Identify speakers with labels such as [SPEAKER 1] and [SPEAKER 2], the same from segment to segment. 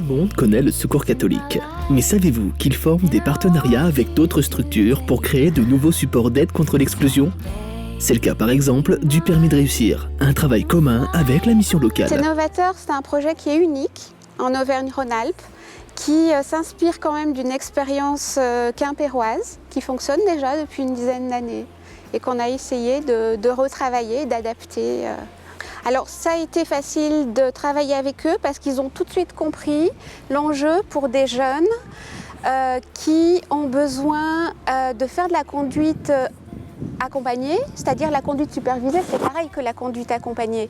[SPEAKER 1] monde connaît le Secours catholique. Mais savez-vous qu'il forme des partenariats avec d'autres structures pour créer de nouveaux supports d'aide contre l'exclusion ? C'est le cas par exemple du permis de réussir, un travail commun avec la mission locale.
[SPEAKER 2] C'est novateur, c'est un projet qui est unique en Auvergne-Rhône-Alpes, qui s'inspire quand même d'une expérience quimpéroise qui fonctionne déjà depuis une dizaine d'années et qu'on a essayé de retravailler, d'adapter. Alors ça a été facile de travailler avec eux parce qu'ils ont tout de suite compris l'enjeu pour des jeunes qui ont besoin de faire de la conduite accompagnée, c'est-à-dire la conduite supervisée, c'est pareil que la conduite accompagnée.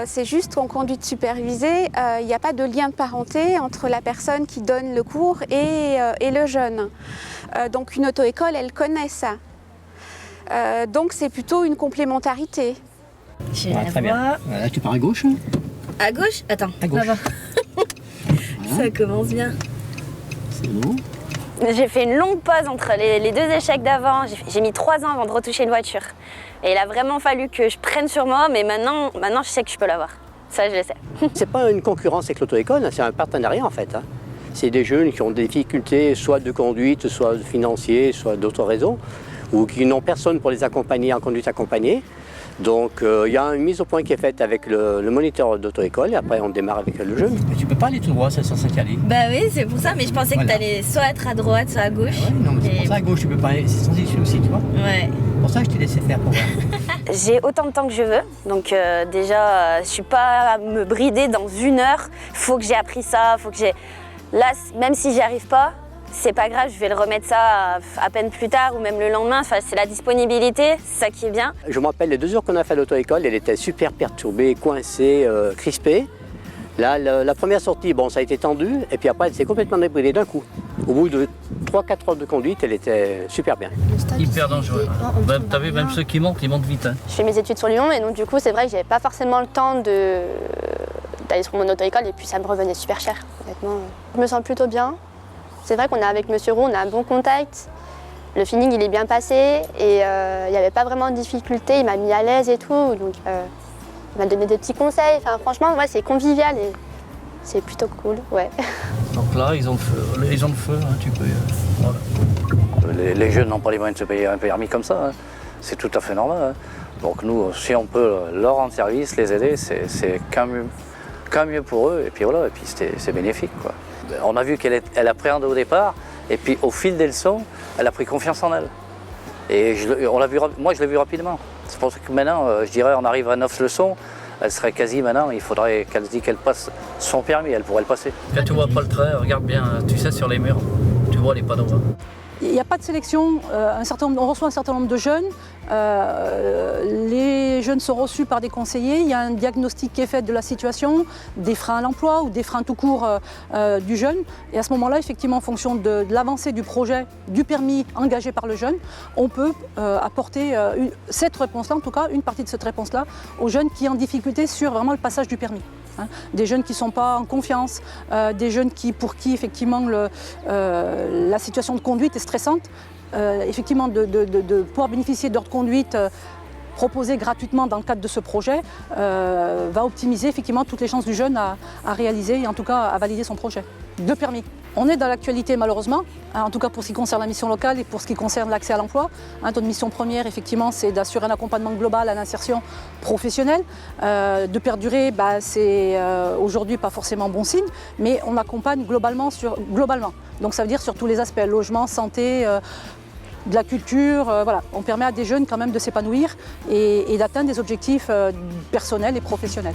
[SPEAKER 2] C'est juste qu'en conduite supervisée, il n'y a pas de lien de parenté entre la personne qui donne le cours et le jeune. Donc une auto-école, elle connaît ça. Donc c'est plutôt une complémentarité.
[SPEAKER 3] Très bien. Là, tu pars à gauche.
[SPEAKER 4] À gauche ? Attends.
[SPEAKER 3] À gauche.
[SPEAKER 4] Ça commence bien.
[SPEAKER 3] C'est bon.
[SPEAKER 4] J'ai fait une longue pause entre les deux échecs d'avant. J'ai mis 3 ans avant de retoucher une voiture. Et il a vraiment fallu que je prenne sur moi, mais maintenant je sais que je peux l'avoir. Ça, je le sais.
[SPEAKER 3] C'est pas une concurrence avec l'auto-école, c'est un partenariat en fait. C'est des jeunes qui ont des difficultés, soit de conduite, soit financières, soit d'autres raisons, ou qui n'ont personne pour les accompagner en conduite accompagnée. Donc il y a une mise au point qui est faite avec le moniteur d'auto-école et après on démarre avec le jeune. Mais tu peux pas aller tout droit, c'est sur cette allée.
[SPEAKER 4] Bah oui, c'est pour ça, mais je pensais que t'allais soit être à droite, soit à gauche.
[SPEAKER 3] Ah ouais, non, mais c'est pour ça à gauche, tu peux pas aller, c'est sans issue aussi, tu vois.
[SPEAKER 4] Ouais.
[SPEAKER 3] C'est pour ça que je t'ai laissé faire pour voir.
[SPEAKER 4] J'ai autant de temps que je veux, donc déjà je suis pas à me brider dans 1 heure. Faut que j'ai appris ça, faut que j'ai... Là, même si j'y arrive pas, c'est pas grave, je vais le remettre ça à peine plus tard ou même le lendemain. Enfin, c'est la disponibilité, c'est ça qui est bien.
[SPEAKER 3] Je me rappelle les 2 heures qu'on a fait à l'auto-école, elle était super perturbée, coincée, crispée. Là, la première sortie, bon, ça a été tendu, et puis après, elle s'est complètement débridée d'un coup. Au bout de 3-4 heures de conduite, elle était super bien.
[SPEAKER 5] Hyper dangereux. T'as vu, même ceux qui montent, ils montent vite. Hein.
[SPEAKER 6] Je fais mes études sur Lyon, et donc du coup, c'est vrai que j'avais pas forcément le temps d'aller sur mon auto-école, et puis ça me revenait super cher, honnêtement. Je me sens plutôt bien. C'est vrai qu'on est avec Monsieur Roux, on a un bon contact. Le feeling, il est bien passé et il n'y avait pas vraiment de difficulté. Il m'a mis à l'aise et tout. Donc, il m'a donné des petits conseils. Enfin, franchement, ouais, c'est convivial et c'est plutôt cool. Ouais.
[SPEAKER 5] Donc là, ils ont le feu, hein, tu peux... voilà.
[SPEAKER 7] Les jeunes n'ont pas les moyens de se payer un permis comme ça. Hein. C'est tout à fait normal. Hein. Donc nous, si on peut leur rendre service, les aider, c'est qu'un mieux pour eux. Et puis voilà, et puis c'est bénéfique, quoi. On a vu qu'elle appréhendait au départ, et puis au fil des leçons, elle a pris confiance en elle. Et moi, je l'ai vu rapidement. C'est pour ça que maintenant, je dirais, on arrive à 9 leçons, elle serait quasi maintenant, il faudrait qu'elle se dise qu'elle passe son permis, elle pourrait le passer.
[SPEAKER 5] Quand tu vois pas le trait, regarde bien, tu sais, sur les murs, tu vois les panneaux.
[SPEAKER 8] Il n'y a pas de sélection, on reçoit un certain nombre de jeunes. Les jeunes sont reçus par des conseillers, il y a un diagnostic qui est fait de la situation, des freins à l'emploi ou des freins tout court du jeune. Et à ce moment-là, effectivement, en fonction de l'avancée du projet, du permis engagé par le jeune, on peut apporter cette réponse-là, en tout cas une partie de cette réponse-là, aux jeunes qui sont en difficulté sur vraiment le passage du permis. Des jeunes qui ne sont pas en confiance, des jeunes pour qui effectivement la situation de conduite est stressante. Effectivement, de pouvoir bénéficier d'ordre de conduite proposé gratuitement dans le cadre de ce projet va optimiser effectivement toutes les chances du jeune à réaliser et en tout cas à valider son projet de permis. On est dans l'actualité malheureusement, en tout cas pour ce qui concerne la mission locale et pour ce qui concerne l'accès à l'emploi. Notre mission première effectivement c'est d'assurer un accompagnement global à l'insertion professionnelle. De perdurer, c'est aujourd'hui pas forcément bon signe, mais on accompagne globalement. Donc ça veut dire sur tous les aspects, logement, santé, de la culture, voilà. On permet à des jeunes quand même de s'épanouir et d'atteindre des objectifs personnels et professionnels.